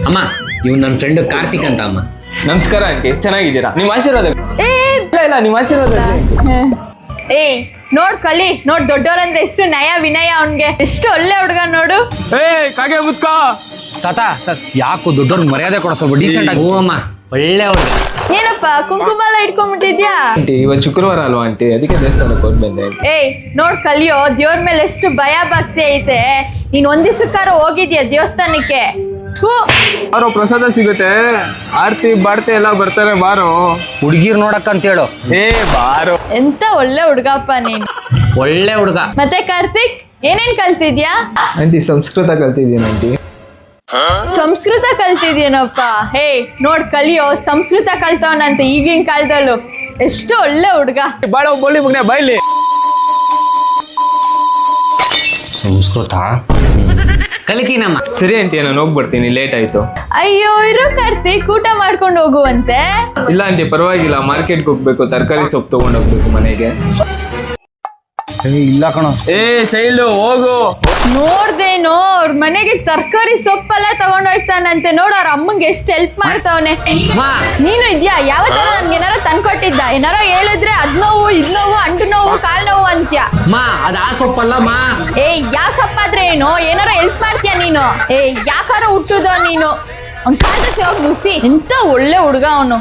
ಅಮ್ಮ ಇವ್ ನನ್ನ ಫ್ರೆಂಡ್ ಕಾರ್ತಿಕ್ ಅಂತ ಅಮ್ಮ. ನಮಸ್ಕಾರ ಆಂಟಿ, ಚೆನ್ನಾಗಿದ್ದೀರಾ? ನಿಮ್ಮ ಆಶೀರ್ವಾದ. ಇಲ್ಲ ನಿಮ್ಮ ಆಶೀರ್ವಾದ. ಏಯ್ ನೋಡ್ ಕಲಿ ನೋಡ್, ದೊಡ್ಡವ್ರಂದ್ರೆ ಎಷ್ಟು ನಯ ವಿನಯ ಅವನ್ಗೆ, ಎಷ್ಟು ಒಳ್ಳೆ ಹುಡುಗ ನೋಡು. ಕಾಗೆ ಮುತ್ಕ ತಾತ ಸರ್ ಯಾಕೋ ದೊಡ್ಡವ್ರಿಗೆ ಮರ್ಯಾದೆ ಕೊಡೋ, ಸ್ವಲ್ಪ ಡೀಸೆಂಟ್ ಆಗಿ. ಹ್ಞೂ ಅಮ್ಮ, ಒಳ್ಳೆ ಹುಡುಗ. ಏನಪ್ಪ ಕುಂಕುಮ ಎಲ್ಲ ಇಟ್ಕೊಂಡ್ಬಿಟ್ಟಿದ್ಯಾ? ಆಂಟಿ ಇವತ್ತು ಶುಕ್ರವಾರ ಅಲ್ವಾ ಆಂಟಿ, ಅದಕ್ಕೆ ದೇವಸ್ಥಾನಕ್ಕೆ ಹೋಗಿ ಬಂದೆ. ಏಯ್ ನೋಡ್ ಕಲಿಯೋ, ದೇವ್ರ ಮೇಲೆ ಎಷ್ಟು ಭಯ ಭಕ್ತಿ ಐತೆ. ನೀನ್ ಒಂದ್ ದಿವಸಕ್ಕಾರ ಹೋಗಿದ್ಯಾ ದೇವಸ್ಥಾನಕ್ಕೆ? ಬಾರೋ ಪ್ರಸಾದ ಸಿಗುತ್ತೆ, ಆರ್ತಿ ಬಾಡ್ತಿ ಎಲ್ಲ ಬರ್ತಾರೆ, ಬಾರೋ. ಹುಡುಗಿರ್ ನೋಡಕ್ಕಂತ ಹೇಳು. ಬಾರೋ. ಎಂತ ಒಳ್ಳೆ ಹುಡುಗಪ್ಪ ನೀನ್, ಒಳ್ಳೆ ಹುಡುಗ. ಮತ್ತೆ ಕಾರ್ತಿಕ್ ಏನೇನ್ ಕಲ್ತಿದ್ಯಾ? ಆಂಟಿ ಸಂಸ್ಕೃತ ಕಲ್ತಿದ್ದೀನಿ ಆಂಟಿ. ಸಂಸ್ಕೃತ ಕಲ್ತಿದ್ಯೇನಪ್ಪ? ಹೇ ನೋಡ್ ಕಲಿಯೋ, ಸಂಸ್ಕೃತ ಕಲ್ತವನಂತ ಈಗಿನ ಕಾಲದಲ್ಲೂ. ಎಷ್ಟು ಒಳ್ಳೆ ಹುಡುಗ. ಬಾಳ ಬೋಳಿ ಮಗನೆ ಬೈಲಿ. ಸಂಸ್ಕೃತ ಕಲಿತೀನಮ್ಮ. ಸರಿ ಆಂಟಿ, ನಾನು ಹೋಗ್ಬರ್ತೀನಿ, ಲೇಟ್ ಆಯ್ತು. ಅಯ್ಯೋ ಇರು ಕಾರ್ತಿಕ್, ಊಟ ಮಾಡ್ಕೊಂಡು ಹೋಗುವಂತೆ. ಇಲ್ಲ ಆಂಟಿ ಪರವಾಗಿಲ್ಲ, ಮಾರ್ಕೆಟ್ಗೆ ಹೋಗ್ಬೇಕು, ತರಕಾರಿ ಸೊಪ್ಪು ತಗೊಂಡ್ ಹೋಗ್ಬೇಕು ಮನೆಗೆ. ಇಲ್ಲ ಕಣೋ. ಚೈಲ್ಡ್ ಹೋಗು. ನೋಡ್ದೇನೋ ಅವ್ರ ಮನೆಗೆ ತರಕಾರಿ ಸೊಪ್ಪೆಲ್ಲ ತಗೊಂಡ್ ಹೋಗ್ತಾನಂತೆ. ನೋಡು ಅವ್ರ ಅಮ್ಮಂಗೆ ಎಷ್ಟು ಹೆಲ್ಪ್ ಮಾಡ್ತಾವನೆ. ನೀನು ಇದ್ಯಾ? ಯಾವತ್ತಾರ ನನ್ಗೆ ಏನಾರೋ ತಂದ್ಕೊಟ್ಟಿದ್ದ? ಏನಾರೋ ಹೇಳಿದ್ರೆ ಅದ್ ನೋವು ಇದ್ ನೋವು ಅಂಟು ನೋವು ಕಾಲ್ ನೋವು ಅಂತ್ಯ. ಅದ ಆ ಸೊಪ್ಪಲ್ಲಮ್ಮ. ಯಾವ ಸೊಪ್ಪಾದ್ರೆ ಏನು? ಏನಾರೋ ಹೆಲ್ಪ್ ಮಾಡ್ತೀಯ ನೀನು? ಯಾಕಾರ ಹುಟ್ಟುದೋ ನೀನು? ಅವ್ನ ಕಾಲಕ್ಕೆ ಹೋಗಿ ನುಸಿ. ಎಂತ ಒಳ್ಳೆ ಹುಡುಗ ಅವನು.